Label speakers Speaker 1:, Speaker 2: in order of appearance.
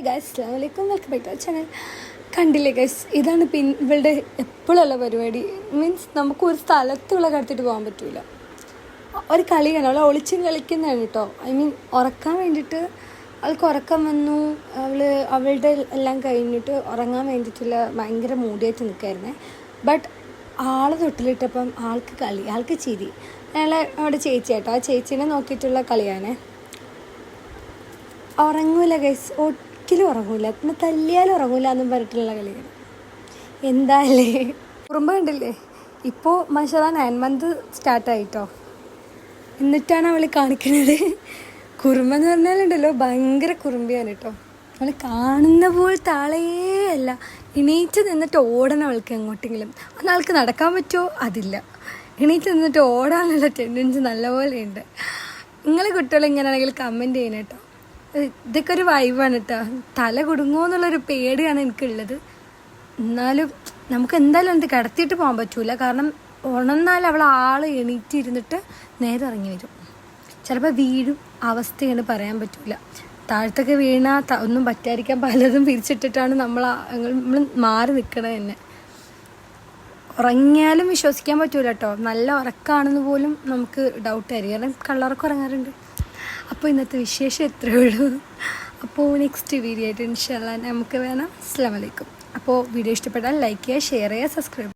Speaker 1: Guys അസ്സലാമു അലൈക്കും, welcome back to channel. കണ്ടില്ലേ ഗൈസ്, ഇതാണ് ഇവളുടെ എപ്പോഴുള്ള പരിപാടി. മീൻസ് നമുക്ക് ഒരു സ്ഥലത്തുള്ള കടത്തിട്ട് പോകാൻ പറ്റില്ല. ഒരു കളിയാണ്, അവൾ ഒളിച്ചും കളിക്കുന്നതാണ് കേട്ടോ. ഐ മീൻ ഉറക്കാൻ വേണ്ടിയിട്ട് അവൾക്ക് ഉറക്കം വന്നു. അവളുടെ എല്ലാം കഴിഞ്ഞിട്ട് ഉറങ്ങാൻ വേണ്ടിയിട്ടുള്ള ഭയങ്കര മൂടിയായിട്ട് നിൽക്കായിരുന്നേ. ബട്ട് ആൾ തൊട്ടിലിട്ടപ്പം ആൾക്ക് ചിരി. അയാളെ അവിടെ ചേച്ചി കേട്ടോ, ആ ചേച്ചീനെ നോക്കിയിട്ടുള്ള കളിയാണേ. ഉറങ്ങൂല ഗൈസ്, ഒരിക്കലും ഉറങ്ങൂല. പിന്നെ തല്ലിയാലും ഉറങ്ങൂല എന്നും പറഞ്ഞിട്ടുള്ള കളിയാണ്. എന്തായാലേ കുറുമ്പ കണ്ടില്ലേ, ഇപ്പോൾ മാഷാഅല്ലാഹ് 9 മന്ത് സ്റ്റാർട്ടായിട്ടോ. എന്നിട്ടാണ് അവൾ കാണിക്കുന്നത് കുറുമ്പെന്ന് പറഞ്ഞാലുണ്ടല്ലോ, ഭയങ്കര കുറുമ്പിയാണ് കേട്ടോ. അവൾ കാണുന്ന പോലത്തെ ആളേ അല്ല. എണീറ്റ് നിന്നിട്ട് ഓടണം അവൾക്ക് എങ്ങോട്ടെങ്കിലും. അന്ന് ആൾക്ക് നടക്കാൻ പറ്റുമോ? അതില്ല. എണീറ്റ് നിന്നിട്ട് ഓടാനുള്ള ടെൻഡൻസി നല്ലപോലെ ഉണ്ട്. നിങ്ങളെ കുട്ടികൾ ഇങ്ങനെയാണെങ്കിൽ കമൻറ്റ് ചെയ്യണം കേട്ടോ. ഇതൊക്കെ ഒരു വൈബാണ് കേട്ടോ. തല കുടുങ്ങുമോ എന്നുള്ളൊരു പേടിയാണ് എനിക്കുള്ളത്. എന്നാലും നമുക്ക് എന്തായാലും എന്ത് കിടത്തിയിട്ട് പോകാൻ പറ്റൂല. കാരണം ഉണർന്നാൽ അവൾ എണീറ്റിരുന്നിട്ട് നേരെ ഇറങ്ങി വരും. ചിലപ്പോൾ വീഴും, അവസ്ഥയാണ് പറയാൻ പറ്റൂല. താഴത്തൊക്കെ വീണാൽ ഒന്നും പറ്റാതിരിക്കാൻ പലതും പിരിച്ചിട്ടിട്ടാണ് നമ്മൾ മാറി നിൽക്കണത് തന്നെ. ഉറങ്ങിയാലും വിശ്വസിക്കാൻ പറ്റൂല കേട്ടോ. നല്ല ഉറക്കമാണെന്ന് പോലും നമുക്ക് ഡൗട്ടായിരിക്കും. കാരണം കള്ളറക്കം ഉറങ്ങാറുണ്ട്. അപ്പോൾ ഇന്നത്തെ വിശേഷം എത്രയേ ഉള്ളൂ. അപ്പോൾ നെക്സ്റ്റ് വീഡിയോ ആയിട്ട് ഇൻഷാ അല്ലാഹ് നമുക്ക് വേണം. അസ്സലാമു അലൈക്കും. അപ്പോൾ വീഡിയോ ഇഷ്ടപ്പെട്ടാൽ ലൈക്ക് ചെയ്യുക, ഷെയർ ചെയ്യുക, സബ്സ്ക്രൈബ്